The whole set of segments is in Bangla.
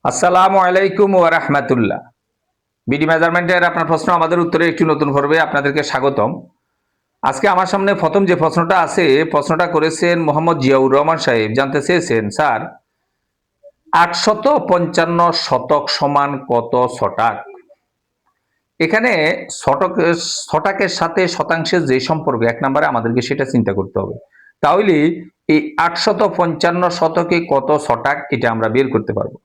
আসসালামু আলাইকুম ওয়া রাহমাতুল্লাহ। বিডি মেজারমেন্টের আপনার প্রশ্ন আমাদের উত্তরে একটি নতুন পর্বে আপনাদেরকে স্বাগতম। আজকে আমার সামনে প্রথম যে প্রশ্নটা আছে, প্রশ্নটা করেছেন মোহাম্মদ জিয়াউর রহমান সাহেব। জানতে চেয়েছেন, স্যার 855 শতক সমান কত শতাক? এখানে শতকের সাথে শতাংশের যে সম্পর্ক, এক নম্বরে আমাদেরকে সেটা চিন্তা করতে হবে। তাহলে এই 855 শতকে কত শতাক, এটা আমরা বের করতে পারবো।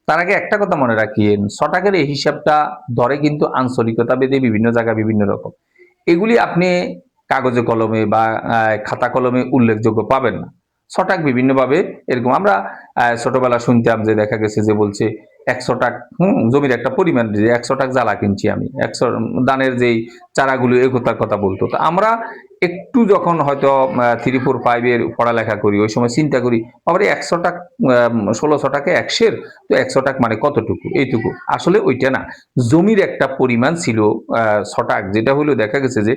তার আগে একটা কথা মনে রাখিয়েন, শতকের এই হিসাবটা ধরে কিন্তু আঞ্চলিকতা ভেদে বিভিন্ন জায়গায় বিভিন্ন রকম। এগুলি আপনি কাগজে কলমে বা খাতা কলমে উল্লেখযোগ্য পাবেন না। শতক বিভিন্নভাবে এরকম আমরা ছোটবেলা শুনতাম যে দেখা গেছে যে বলছে 100 টাক জমির একটা পরিমাণ, যে 100 টাক জ্বালা কিনছি আমি, 100 ধানের যেই চারাগুলো একতার কথা বলতো। তো আমরা একটু যখন হয়তো 3, 4, 5 এর পড়ালেখা করি, ওই সময় চিন্তা করি আবার 100 টাক 1600 টাকা 100, তো 100 টাক মানে কতটুকু, এইটুকু। আসলে ওইটা না, জমির একটা পরিমাণ ছিল শতাক, যেটা হলো দেখা গেছে যে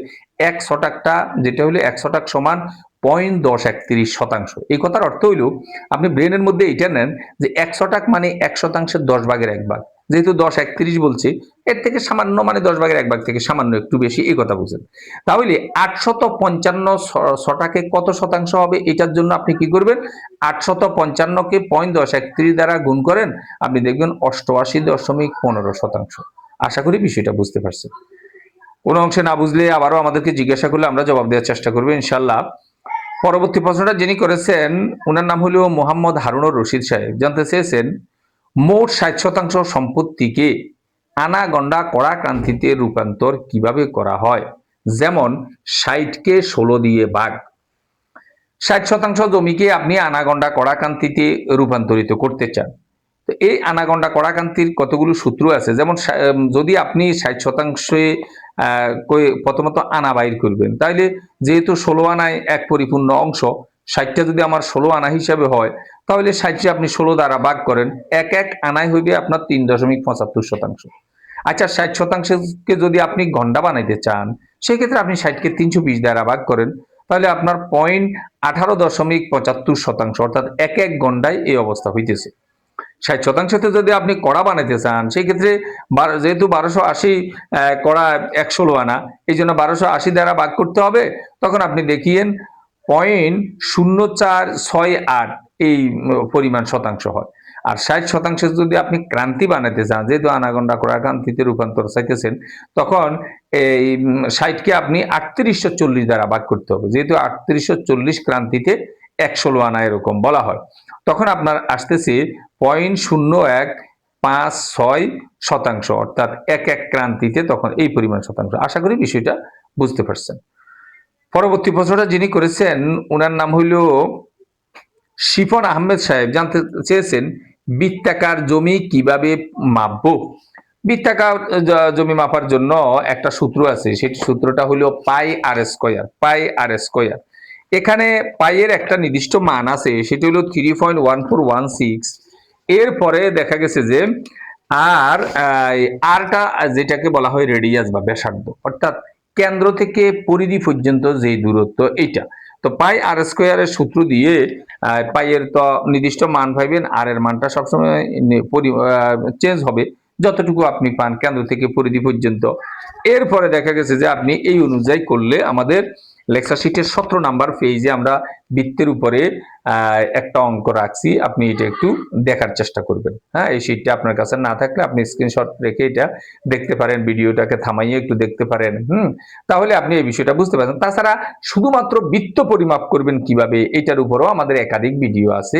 1 শতাকটা, যেটা হলো 1 শতাক সমান 0.1031 শতাংশ। এই কথার অর্থ হইল, আপনি ব্রেনের মধ্যে এটা নেন যে 1 শতাক মানে 1 শতাংশের 10 ভাগের 1 ভাগ। যেহেতু 10 31 বলছে, এর থেকে সামান্য মানে 10 ভাগের 1 ভাগ থেকে সামান্য একটু বেশি, এই কথা বুঝেন। তাহলে 855 শতাকে কত শতাংশ হবে, এটার জন্য আপনি কি করবেন, 855কে 0.1031 দ্বারা গুণ করেন, আপনি দেখবেন 88.15 শতাংশ। আশা করি বিষয়টা বুঝতে পারছেন। কোনো অংশে না বুঝলে আবারও আমাদেরকে জিজ্ঞাসা করলে আমরা জবাব দেওয়ার চেষ্টা করবো ইনশাল্লাহ। পরবর্তী প্রশ্নটা যিনি করেছেন, ওনার নাম হলো মোহাম্মদ হারুনুর রশিদ সাহেব। জানতে চেয়েছেন, মোট 60% সম্পত্তিকে আনা গন্ডা কড়া ক্রান্তিতে রূপান্তর কিভাবে করা হয়? যেমন 60কে 16 দিয়ে ভাগ। 60% জমিকে আপনি আনাগন্ডা কড়াকান্তিতে রূপান্তরিত করতে চান। তো এই আনাগন্ডা কড়াকান্তির কতগুলো সূত্র আছে। যেমন যদি আপনি 60% প্রথমত আনা বাইর করবেন, তাইলে যেহেতু 16 আনায় এক পরিপূর্ণ অংশ, 60টা যদি আমার 16 আনা হিসাবে হয়, তাহলে 60টা আপনি 16 দ্বারা ভাগ করেন, এক এক আনায় হইবে আপনার 3.75 শতাংশ। আচ্ছা, 60% যদি আপনি গন্ডা বানাইতে চান, সেক্ষেত্রে আপনি 60কে 320 দ্বারা ভাগ করেন, তাহলে আপনার 18.75 শতাংশ, অর্থাৎ এক এক গন্ডায় এই অবস্থা হইতেছে। 60%তে যদি আপনি কড়া বানাইতে চান, সেই ক্ষেত্রে যেহেতু 1280 কড়া 116 আনা, এই জন্য 1280 দ্বারা ভাগ করতে হবে। তখন আপনি দেখিয়েন 0.0468 এই পরিমাণ শতাংশ হয়। আর 60% যদি আপনি ক্রান্তি বানাতে চান, যেহেতু আনাগন্ডা কড়া ক্রান্তিতে রূপান্তর চাইতেছেন, তখন এই 60কে আপনি 3840 দ্বারা ভাগ করতে হবে। যেহেতু 3840 ক্রান্তিতে 116 আনা এরকম বলা হয়, তখন আপনার আসতেছে 0.0156 শতাংশ, অর্থাৎ এক এক ক্রান্তিতে তখন এই পরিমাণ শতাংশ। আশা করি বিষয়টা বুঝতে পারছেন। পরবর্তী প্রশ্নটা যিনি করেছেন, ওনার নাম হইল শিফন আহমেদ সাহেব। জানতে চেয়েছেন, বৃত্তাকার জমি কিভাবে মাপবো? বৃত্তাকার জমি মাপার জন্য একটা সূত্র আছে, সেটি সূত্রটা হলো পাই আর স্কয়ার। পাই আর স্কয়ার, এখানে পাইয়ের একটা নির্দিষ্ট মান আছে, সেটি হলো 3.1416। এরপরে দেখা গেছে যে আর আরটা, যেটাকে বলা হয় রেডিয়াস বা ব্যাসার্ধ, অর্থাৎ কেন্দ্র থেকে পরিধি পর্যন্ত যে দূরত্ব, এইটা। তো পাই আর স্কয়ারের সূত্র দিয়ে পাইয়ের তো নির্দিষ্ট মান পাইবেন, আর এর মানটা সবসময় চেঞ্জ হবে যতটুকু আপনি পান কেন্দ্র থেকে পরিধি পর্যন্ত। এরপরে দেখা গেছে যে আপনি এই অনুযায়ী করলে আমাদের লেকচার শিটের 17 নাম্বার পেজে আমরা বৃত্তের উপরে একটা অঙ্ক রাখছি, আপনি এটা একটু দেখার চেষ্টা করবেন। হ্যাঁ, এই শিটটা আপনার কাছে না থাকলে আপনি স্ক্রিনশট রেখে এটা দেখতে পারেন, ভিডিওটাকে থামাইয়ে একটু দেখতে পারেন। তাহলে আপনি এই বিষয়টা বুঝতে পারছেন। তাছাড়া শুধুমাত্র বৃত্ত পরিমাপ করবেন কিভাবে, এটার উপরও আমাদের একাধিক ভিডিও আছে,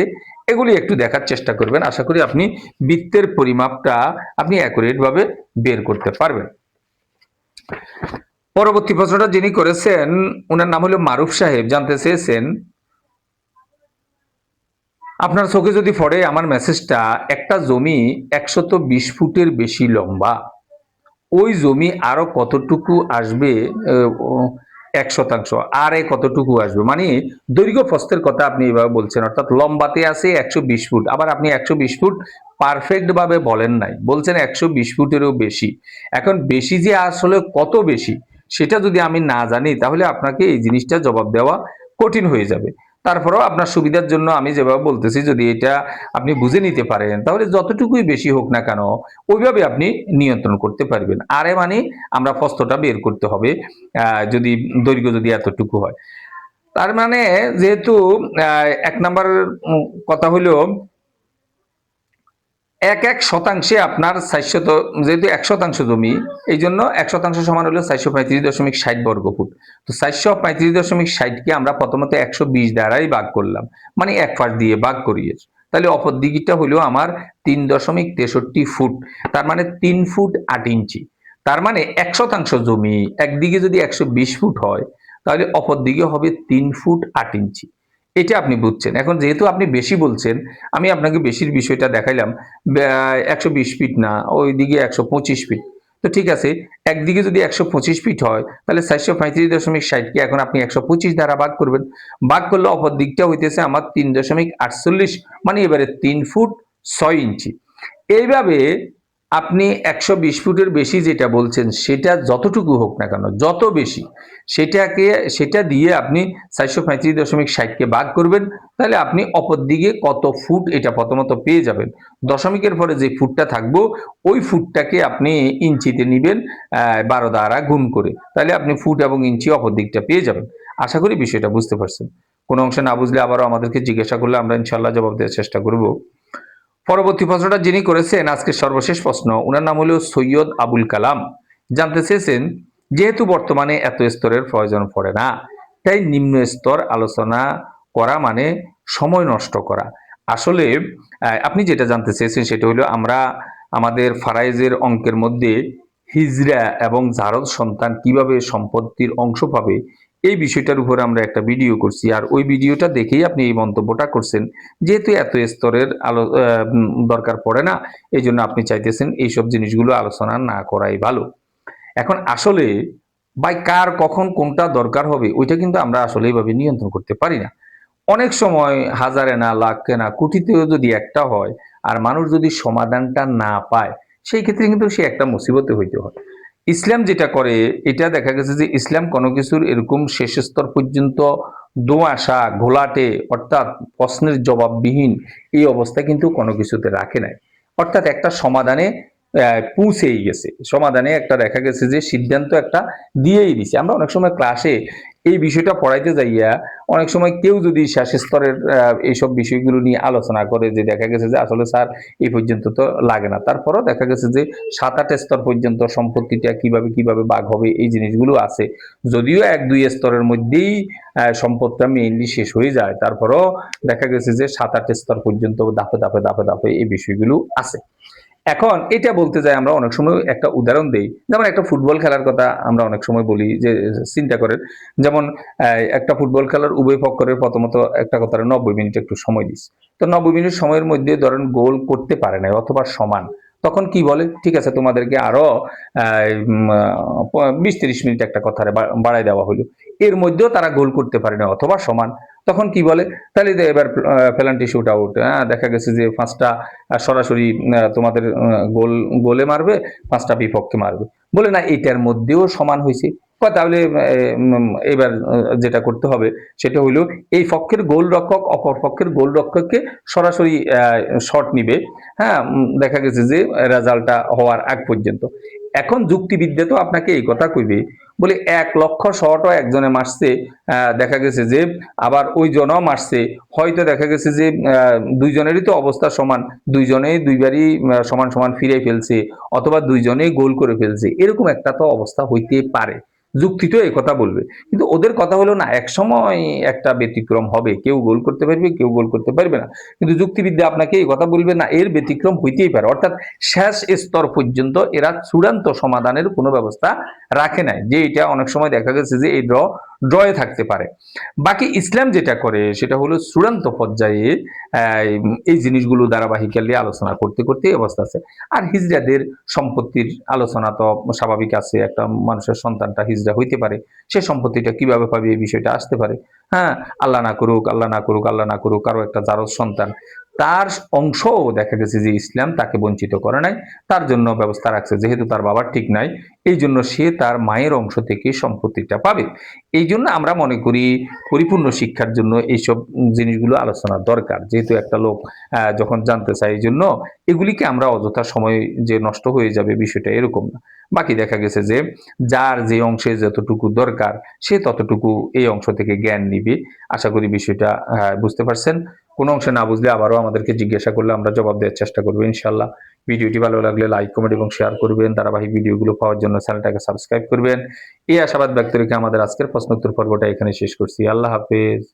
এগুলি একটু দেখার চেষ্টা করবেন। আশা করি আপনি বৃত্তের পরিমাপটা আপনি অ্যাকুরেট ভাবে বের করতে পারবেন। পরবর্তী প্রশ্নটা যিনি করেছেন, ওনার নাম হলো মারুফ সাহেব। জানতে চেয়েছেন, আপনার চোখে যদি পড়ে আমার মেসেজটা, একটা জমি 120 ফুটের বেশি লম্বা, ওই জমি আরো কতটুকু আসবে? 1 শতাংশ আর কতটুকু আসবে, মানে দৈর্ঘ্য প্রস্থের কথা আপনি এভাবে বলছেন, অর্থাৎ লম্বাতে আছে 120 ফুট, আবার আপনি 120 ফুট পারফেক্ট ভাবে বলেন নাই, বলছেন 120 ফুটেরও বেশি। এখন বেশি যে আসলে কত বেশি, সেটা যদি আমি না জানি, তাহলে আপনাকে এই জিনিসটা জবাব দেওয়া কঠিন হয়ে যাবে। তারপরেও আপনার সুবিধার জন্য আমি যেভাবে বলতেছি, যদি এটা আপনি বুঝে নিতে পারেন তাহলে যতটুকুই বেশি হোক না কেন ওইভাবে আপনি নিয়ন্ত্রণ করতে পারবেন। আরে মানে আমরা প্রস্থটা বের করতে হবে, যদি দৈর্ঘ্য যদি এতটুকু হয়, তার মানে যেহেতু 1 নাম্বার কথা হলো 1 আপনার 400, যেহেতু 1 শতাংশ জমি, এই জন্য 1 শতাংশ সমান হলো 435.60 বর্গফুট। তো 435.60 কে আমরা প্রথমত 120 দ্বারাই ভাগ করলাম, মানে 1 পাশ দিয়ে ভাগ করিয়েছি। তাহলে অপর দিকটা হলো আমার 3.63 ফুট, তার মানে 3 ফুট 8 ইঞ্চি। তার মানে 1 শতাংশ জমি একদিকে যদি 120 ফুট হয়, তাহলে অপর দিকে হবে 3 ফুট 8 ইঞ্চি। এটা আপনি বুঝছেন। এখন যেহেতু আপনি বেশি বলছেন, আমি আপনাকে বেশির বিষয়টা দেখাইলাম। 120 ফিট না, ওইদিকে 125 ফিট। তো ঠিক আছে, একদিকে যদি 125 ফিট হয়, তাহলে 435.60 কে এখন আপনি 125 দ্বারা ভাগ করবেন। ভাগ করলে অপর দিকটা হইতেছে আমার 3.48, মানে এবারে 3 ফুট 6 ইঞ্চি। এইভাবে আপনি 120 ফুটের বেশি যেটা বলছেন সেটা যতটুকু হোক না কেন, যত বেশি সেটা দিয়ে আপনি 435.60 কে ভাগ করবেন, তাহলে আপনি অপর দিকে কত ফুট এটা প্রথমত পেয়ে যাবেন। দশমিকের পরে যে ফুটটা থাকবো ওই ফুটটাকে আপনি ইঞ্চিতে নিবেন 12 দ্বারা গুণ করে, তাহলে আপনি ফুট এবং ইঞ্চি অপর দিকটা পেয়ে যাবেন। আশা করি বিষয়টা বুঝতে পারছেন। কোনো অংশে না বুঝলে আবারও আমাদেরকে জিজ্ঞাসা করলে আমরা ইনশাল্লাহ জবাব দেওয়ার চেষ্টা করব। পরবর্তী প্রশ্নটা যিনি করেছেন, আজকের সর্বশেষ প্রশ্ন, উনার নাম হলো সৈয়দ আবুল কালাম। জানতে চেয়েছেন, যেহেতু বর্তমানে এত স্তরের প্রয়োজন পড়ে না, তাই নিম্ন স্তর আলোচনা করা মানে সময় নষ্ট করা। আসলে আপনি যেটা জানতে চেয়েছেন সেটা হলো, আমরা আমাদের ফারাইজের অঙ্কের মধ্যে হিজরা এবং জারদ সন্তান কিভাবে সম্পত্তির অংশ পাবে এই বিষয়টার উপরে আমরা একটা ভিডিও করছি, আর ওই ভিডিওটা দেখেই আপনি এই মন্তব্যটা করছেন। যেহেতু এত স্তরের দরকার পড়ে না, এই জন্য আপনি চাইতেছেন এইসব জিনিসগুলো আলোচনা না করাই ভালো। এখন আসলে ভাই কার কখন কোনটা দরকার হবে ওইটা কিন্তু আমরা আসলে এইভাবে নিয়ন্ত্রণ করতে পারি না। অনেক সময় হাজারে না, লাখে না, কোটিতেও যদি একটা হয় আর মানুষ যদি সমাধানটা না পায়, সেই ক্ষেত্রে কিন্তু সে একটা মুসিবতে হইতে হয়। ইসলাম যেটা করে, এটা দেখা গেছে যে ইসলাম কোনো কিছুর এরকম শেষ স্তর পর্যন্ত দোআঁশা ঘোলাটে, অর্থাৎ প্রশ্নের জবাববিহীন এই অবস্থা কিন্তু কোনো কিছুতে রাখে নাই। অর্থাৎ একটা সমাধানে পৌঁছেই গেছে, সমাধানে একটা দেখা গেছে যে সিদ্ধান্ত একটা দিয়েই দিছে। আমরা অনেক সময় ক্লাসে এই বিষয়টা পড়াইতে যাইয়া অনেক সময় কেউ যদি শেষ স্তরের এইসব বিষয়গুলো নিয়ে আলোচনা করে, যে দেখা গেছে যে আসলে স্যার এই পর্যন্ত তো লাগে না, তারপরও দেখা গেছে যে 7-8 স্তর পর্যন্ত সম্পত্তিটা কিভাবে কিভাবে ভাগ হবে এই জিনিসগুলো আছে। যদিও 1-2 স্তরের মধ্যেই সম্পদটা মেইনলি শেষ হয়ে যায়, তারপরও দেখা গেছে যে 7-8 স্তর পর্যন্ত ধাপে ধাপে ধাপে ধাপে এই বিষয়গুলো আছে। এখন এটা বলতে যাই, আমরা অনেক সময় একটা উদাহরণ দেই, যেমন একটা ফুটবল খেলার কথা আমরা অনেক সময় বলি, যে চিন্তা করেন, যেমন একটা ফুটবল খেলার উভয় পক্ষের প্রথমত একটা কথা 90 মিনিট একটু সময় দিস। তো 90 মিনিট সময়ের মধ্যে ধরেন গোল করতে পারে না অথবা সমান, তখন কি বলে, ঠিক আছে তোমাদেরকে আরো 20-30 মিনিট একটা কথা বাড়াই দেওয়া হলো, এর মধ্যেও তারা গোল করতে পারে না অথবা সমান, তখন কি বলে, তাহলে এবার পেনাল্টি শুট আউট, দেখা গেছে যে 5টা সরাসরি তোমাদের গোলে মারবে, 5টা বিপক্ষে মারবে, বলে না এটার মধ্যেও সমান হয়েছে। তাহলে এবার যেটা করতে হবে সেটা হইলো, এই পক্ষের গোলরক্ষক অপর পক্ষের গোলরক্ষককে সরাসরি শট নিবে, হ্যাঁ, দেখা গেছে যে রেজাল্টটা হওয়ার আগ পর্যন্ত। এখন যুক্তিবিদ্যা তো আপনাকে এই কথা কইবে, বলে 1 লক্ষ শটও একজনে মারছে, দেখা গেছে যে আবার ওই জনও মারছে, হয়তো দেখা গেছে যে দুইজনেরই তো অবস্থা সমান, দুইজনেই দুইবারই সমান সমান ফিরে ফেলছে, অথবা দুইজনেই গোল করে ফেলছে, এরকম একটা তো অবস্থা হইতে পারে। যুক্তি তো এই কথা বলবে, কিন্তু ওদের কথা হলো না, এক সময় একটা ব্যতিক্রম হবে, কেউ গোল করতে পারবে কেউ গোল করতে পারবে না, কিন্তু যুক্তিবিদ্যা আপনাকে এই কথা বলবে না এর ব্যতিক্রম হইতেই পারে। অর্থাৎ শেষ স্তর পর্যন্ত এরা চূড়ান্ত সমাধানের কোনো ব্যবস্থা রাখে নাই, যে এটা অনেক সময় দেখা গেছে যে এই ড্রয়ে থাকতে পারে। বাকি ইসলাম যেটা করে সেটা হলো চূড়ান্ত পর্যায়ে এই জিনিসগুলো ধারাবাহিকালি আলোচনা করতে করতে অবস্থা আছে। আর হিজড়াদের সম্পত্তির আলোচনা তো স্বাভাবিক আছে, একটা মানুষের সন্তানটা হিজড়া হইতে পারে, সে সম্পত্তিটা কিভাবে পাবে এই বিষয়টা আসতে পারে। হ্যাঁ, আল্লাহ না করুক, আল্লাহ না করুক, আল্লাহ না করুক, কারো একটা জারজ সন্তান, তার অংশও দেখা গেছে যে ইসলাম তাকে বঞ্চিত করে নাই, তার জন্য ব্যবস্থা রাখছে, যেহেতু তার বাবার ঠিক নাই, এই জন্য সে তার মায়ের অংশ থেকে সম্পত্তিটা পাবে। এই জন্য আমরা মনে করি পরিপূর্ণ শিক্ষার জন্য এইসব জিনিসগুলো আলোচনা দরকার। যেহেতু একটা লোক যখন জানতে চায়, এই জন্য এগুলিকে আমরা অযথা সময় যে নষ্ট হয়ে যাবে বিষয়টা এরকম না। বাকি দেখা গেছে যে যার যে অংশে যতটুকু দরকার সে ততটুকু এই অংশ থেকে জ্ঞান নিবে। আশা করি বিষয়টা বুঝতে পারছেন। কোনো অংশে না বুঝলে আবারও আমাদেরকে জিজ্ঞাসা করলে আমরা জবাব দেওয়ার চেষ্টা করবো ইনশাল্লাহ। ভিডিওটি ভালো লাগলে লাইক, কমেন্ট এবং শেয়ার করবেন। ধারাবাহিক ভিডিওগুলো পাওয়ার জন্য চ্যানেলটাকে সাবস্ক্রাইব করবেন। এই আশাবাদ ব্যক্ত রেখে আমাদের আজকের প্রশ্নোত্তর পর্বটা এখানে শেষ করছি। আল্লাহ হাফেজ।